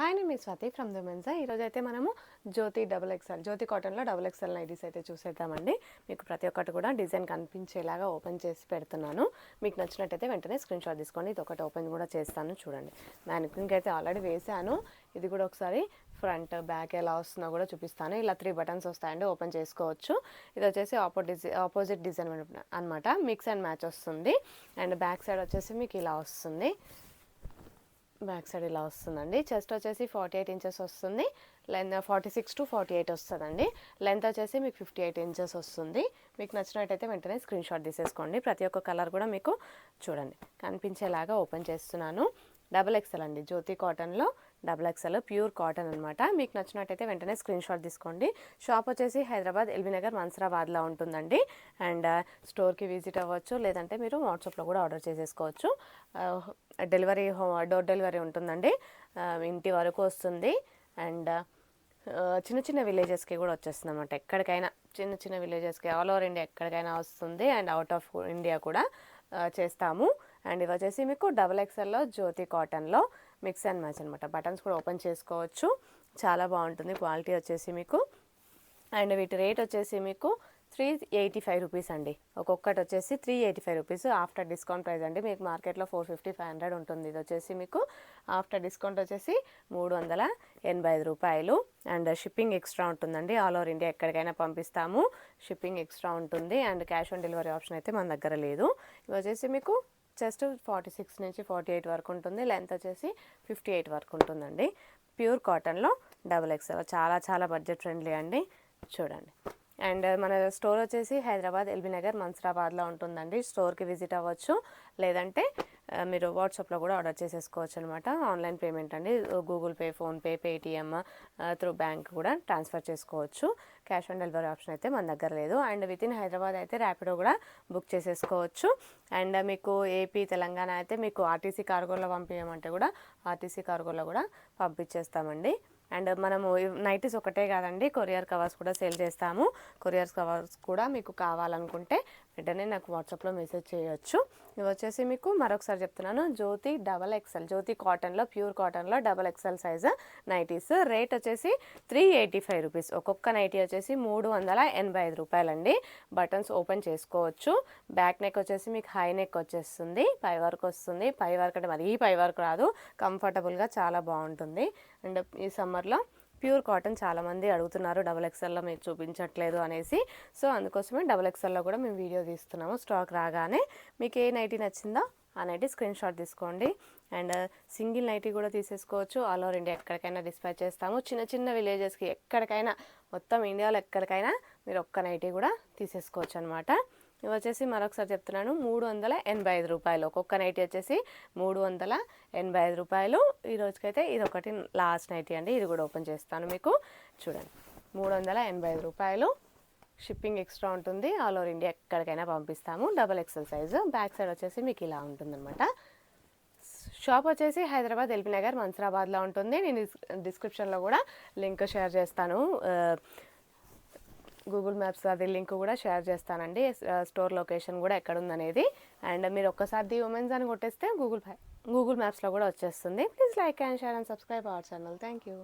Hi నేను మీ Swathi from the Mensa. ఈరోజు అయితే మనము జ్యోతి డబుల్ ఎక్స్ఎల్ జ్యోతి కాటన్లో డబుల్ ఎక్స్ఎల్ నైటీస్ అయితే చూసేద్దామండి. మీకు ప్రతి ఒక్కటి కూడా డిజైన్ కనిపించేలాగా ఓపెన్ చేసి పెడుతున్నాను. మీకు నచ్చినట్టయితే వెంటనే స్క్రీన్ షాట్ తీసుకోండి. ఇది ఒకటి ఓపెన్ కూడా చేస్తాను చూడండి. మ్యానిక్విన్కి అయితే ఆల్రెడీ వేసాను. ఇది కూడా ఒకసారి ఫ్రంట్ బ్యాక్ ఎలా వస్తుందో కూడా చూపిస్తాను. ఇలా 3 బటన్స్ వస్తాయండి, ఓపెన్ చేసుకోవచ్చు. ఇది వచ్చేసి ఆపోజిట్ డిజైన్ అనమాట, మిక్స్ అండ్ మ్యాచ్ వస్తుంది. అండ్ బ్యాక్ సైడ్ వచ్చేసి మీకు ఇలా వస్తుంది. బ్యాక్ సైడ్ ఇలా వస్తుందండి. చెస్ట్ వచ్చేసి 48 ఇంచెస్ వస్తుంది. లెంత్ 46 to 48 వస్తుందండి. లెంత్ వచ్చేసి మీకు 58 ఇంచెస్ వస్తుంది. మీకు నచ్చినట్టయితే వెంటనే స్క్రీన్ షాట్ తీసేసుకోండి. ప్రతి ఒక్క కలర్ కూడా మీకు చూడండి కనిపించేలాగా ఓపెన్ చేస్తున్నాను. డబుల్ ఎక్స్ఎల్ అండి, జ్యోతి కాటన్లో డబుల్ ఎక్స్ఎల్ ప్యూర్ కాటన్ అనమాట. మీకు నచ్చినట్టయితే వెంటనే స్క్రీన్ షాట్ తీసుకోండి. షాప్ వచ్చేసి హైదరాబాద్ ఎల్బీ నగర్ మన్సరాబాద్లో ఉంటుందండి. అండ్ స్టోర్కి విజిట్ అవ్వచ్చు, లేదంటే మీరు వాట్సాప్లో కూడా ఆర్డర్ చేసేసుకోవచ్చు. డెలివరీ డోర్ డెలివరీ ఉంటుందండి, ఇంటి వరకు వస్తుంది. అండ్ చిన్న చిన్న విలేజెస్కి కూడా వచ్చేస్తుంది అనమాట. ఎక్కడికైనా చిన్న చిన్న విలేజెస్కి ఆల్ ఓవర్ ఇండియా ఎక్కడికైనా వస్తుంది. అండ్ అవుట్ ఆఫ్ ఇండియా కూడా చేస్తాము. అండ్ ఇవి వచ్చేసి మీకు డబుల్ ఎక్స్ఎల్లో జ్యోతి కాటన్లో మిక్స్ అండ్ మ్యాచ్ అనమాట. బటన్స్ కూడా ఓపెన్ చేసుకోవచ్చు, చాలా బాగుంటుంది క్వాలిటీ వచ్చేసి మీకు. అండ్ వీటి రేట్ వచ్చేసి మీకు 385 రూపీస్ అండి. ఒక్కొక్కటి వచ్చేసి 385 రూపీస్ ఆఫ్టర్ డిస్కౌంట్ ప్రైస్ అండి. మీకు మార్కెట్లో 450-500 ఉంటుంది. ఇది వచ్చేసి మీకు ఆఫ్టర్ డిస్కౌంట్ వచ్చేసి 385 రూపాయలు. అండ్ షిప్పింగ్ ఎక్స్ట్రా ఉంటుందండి. ఆల్ ఓవర్ ఇండియా ఎక్కడికైనా పంపిస్తాము, షిప్పింగ్ ఎక్స్ట్రా ఉంటుంది. And cash on delivery option అయితే మన దగ్గర లేదు. ఇవి వచ్చేసి మీకు జస్ట్ 46 నుంచి 48 వరకు ఉంటుంది. లెంత్ వచ్చేసి 58 వరకు ఉంటుందండి. ప్యూర్ కాటన్లో డబుల్ ఎక్స్ఎల్ చాలా చాలా బడ్జెట్ ఫ్రెండ్లీ అండి, చూడండి. అండ్ మన స్టోర్ వచ్చేసి హైదరాబాద్ ఎల్బీ నగర్ మన్సరాబాద్లో ఉంటుందండి. స్టోర్కి విజిట్ అవ్వచ్చు, లేదంటే మీరు వాట్సాప్లో కూడా ఆర్డర్ చేసేసుకోవచ్చు అనమాట. ఆన్లైన్ పేమెంట్ అండి, Google pay, PhonePe, Paytm through bank కూడా ట్రాన్స్ఫర్ చేసుకోవచ్చు. క్యాష్ ఆన్ డెలివరీ ఆప్షన్ అయితే మన దగ్గర లేదు. అండ్ విత్ ఇన్ హైదరాబాద్ అయితే ర్యాపిడో కూడా బుక్ చేసేసుకోవచ్చు. అండ్ మీకు ఏపీ తెలంగాణ అయితే మీకు ఆర్టీసీ కార్గోలో పంపించమంటే కూడా ఆర్టీసీ కార్గోలో కూడా పంపించేస్తామండి. అండ్ మనము నైటీస్ ఒకటే కాదండి, కొరియర్ కవర్స్ కూడా సేల్ చేస్తాము. కొరియర్ కవర్స్ కూడా మీకు కావాలనుకుంటే వెంటనే నాకు వాట్సాప్లో మెసేజ్ చేయొచ్చు. ఇవి వచ్చేసి మీకు మరొకసారి చెప్తున్నాను, జ్యోతి డబల్ ఎక్స్ఎల్, జ్యోతి కాటన్లో ప్యూర్ కాటన్లో double XL size nighties. Rate వచ్చేసి 385 రూపీస్. ఒక్కొక్క నైటీ వచ్చేసి 385 రూపాయలండి. బటన్స్ ఓపెన్ చేసుకోవచ్చు. బ్యాక్ నెక్ వచ్చేసి మీకు హై నెక్ వచ్చేస్తుంది, పై వరకు వస్తుంది. పై వరకు అంటే మరీ పై వరకు రాదు, కంఫర్టబుల్గా చాలా బాగుంటుంది. అండ్ ఈ సమ్మర్లో ప్యూర్ కాటన్ చాలామంది అడుగుతున్నారు, డబుల్ ఎక్స్ఎల్లో మీకు చూపించట్లేదు అనేసి. సో అందుకోసమే డబుల్ ఎక్స్ఎల్లో కూడా మేము వీడియో తీస్తున్నాము. స్టాక్ రాగానే మీకు ఏ నైటీ నచ్చిందో ఆ నైటీ స్క్రీన్ షాట్ తీసుకోండి. అండ్ సింగిల్ నైటీ కూడా తీసేసుకోవచ్చు. ఆల్ ఓవర్ ఇండియా ఎక్కడికైనా డిస్పాచ్ చేస్తాము. చిన్న చిన్న విలేజెస్కి ఎక్కడికైనా, మొత్తం ఇండియాలో ఎక్కడికైనా మీరు ఒక్క నైటీ కూడా తీసేసుకోవచ్చు అనమాట. ఇవి వచ్చేసి మరొకసారి చెప్తున్నాను, 385 రూపాయలు. ఒక్కొక్క నైటీ వచ్చేసి 385 రూపాయలు. ఈ రోజుకైతే ఇది ఒకటి లాస్ట్ నైటీ అండి, ఇది కూడా ఓపెన్ చేస్తాను మీకు చూడండి. 385 రూపాయలు. షిప్పింగ్ ఎక్స్ట్రా ఉంటుంది. ఆల్ ఓవర్ ఇండియా ఎక్కడికైనా పంపిస్తాము. Double XL size. Back side వచ్చేసి మీకు ఇలా ఉంటుందన్నమాట. షాప్ వచ్చేసి హైదరాబాద్ ఎల్బీ నగర్ మన్సరాబాద్లో ఉంటుంది. నేను డిస్క్రిప్షన్లో కూడా లింక్ షేర్ చేస్తాను, గూగుల్ మ్యాప్స్ అది లింక్ కూడా షేర్ చేస్తానండి, స్టోర్ లొకేషన్ కూడా ఎక్కడుందనేది. అండ్ మీరు ఒక్కసారి ది ఉమెన్స్ అని కొట్టేస్తే గూగుల్ మ్యాప్స్లో కూడా వచ్చేస్తుంది. Please like and share and subscribe our channel. Thank you.